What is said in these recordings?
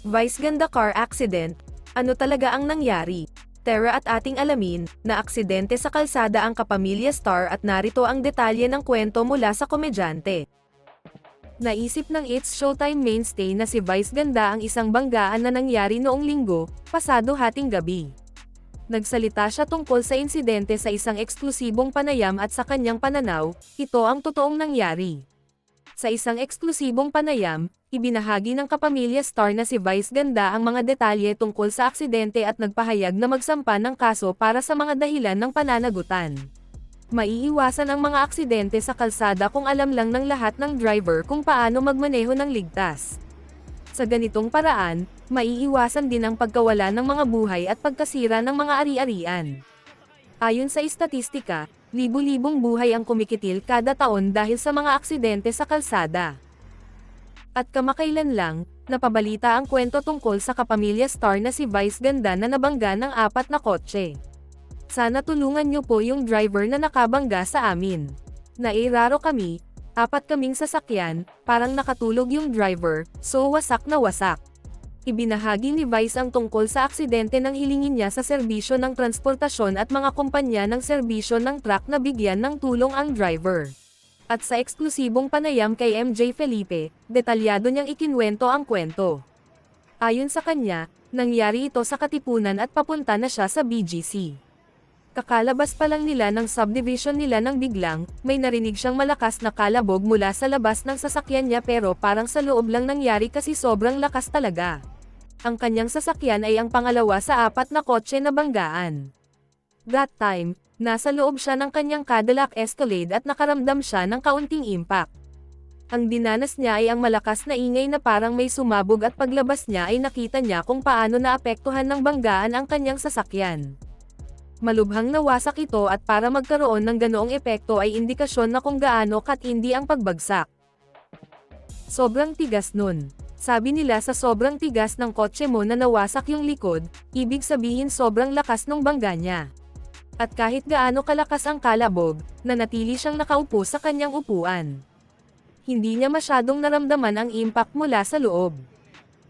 Vice ganda car accident, ano talaga ang nangyari? Tara at ating alamin, na aksidente sa kalsada ang kapamilya star at narito ang detalye ng kwento mula sa komedyante. Naisip ng It's Showtime mainstay na si Vice Ganda ang isang banggaan na nangyari noong linggo, pasado hating gabi. Nagsalita siya tungkol sa insidente sa isang eksklusibong panayam at sa kanyang pananaw, ito ang totoong nangyari. Sa isang eksklusibong panayam, ibinahagi ng kapamilya star na si Vice Ganda ang mga detalye tungkol sa aksidente at nagpahayag na magsampa ng kaso para sa mga dahilan ng pananagutan. Maiiwasan ang mga aksidente sa kalsada kung alam lang ng lahat ng driver kung paano magmaneho ng ligtas. Sa ganitong paraan, maiiwasan din ang pagkawala ng mga buhay at pagkasira ng mga ari-arian. Ayon sa istatistika, libu-libong buhay ang kumikitil kada taon dahil sa mga aksidente sa kalsada. At kamakailan lang, napabalita ang kwento tungkol sa kapamilya star na si Vice Ganda na nabangga ng 4 na kotse. Sana tulungan niyo po yung driver na nakabangga sa amin. Nairaro kami, 4 kaming sasakyan, parang nakatulog yung driver, so wasak na wasak. Ibinahagi ni Vice ang tungkol sa aksidente nang hilingin niya sa serbisyo ng transportasyon at mga kumpanya ng serbisyo ng truck na bigyan ng tulong ang driver. At sa eksklusibong panayam kay MJ Felipe, detalyado niyang ikinwento ang kwento. Ayon sa kanya, nangyari ito sa Katipunan at papunta na siya sa BGC. Kakalabas pa lang nila ng subdivision nila nang biglang, may narinig siyang malakas na kalabog mula sa labas ng sasakyan niya pero parang sa loob lang nangyari kasi sobrang lakas talaga. Ang kanyang sasakyan ay ang pangalawa sa 4 na kotse na banggaan. That time, nasa loob siya ng kanyang Cadillac Escalade at nakaramdam siya ng kaunting impact. Ang dinanas niya ay ang malakas na ingay na parang may sumabog at paglabas niya ay nakita niya kung paano naapektuhan ng banggaan ang kanyang sasakyan. Malubhang nawasak ito at para magkaroon ng ganoong epekto ay indikasyon na kung gaano katindi ang pagbagsak. Sobrang tigas nun. Sabi nila sa sobrang tigas ng kotse mo na nawasak yung likod, ibig sabihin sobrang lakas ng bangga niya. At kahit gaano kalakas ang kalabog, nanatili siyang nakaupo sa kanyang upuan. Hindi niya masyadong naramdaman ang impact mula sa loob.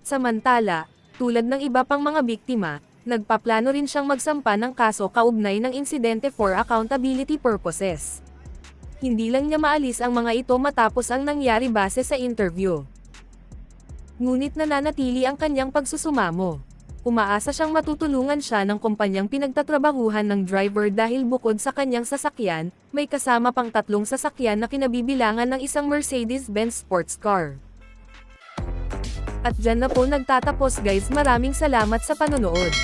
Samantala, tulad ng iba pang mga biktima, nagpaplano rin siyang magsampa ng kaso kaugnay ng insidente for accountability purposes. Hindi lang niya maalis ang mga ito matapos ang nangyari base sa interview. Ngunit nananatili ang kanyang pagsusumamo. Umaasa siyang matutulungan siya ng kumpanyang pinagtatrabahuhan ng driver dahil bukod sa kanyang sasakyan, may kasama pang 3 sasakyan na kinabibilangan ng isang Mercedes-Benz sports car. At dyan na po nagtatapos guys, maraming salamat sa panonood.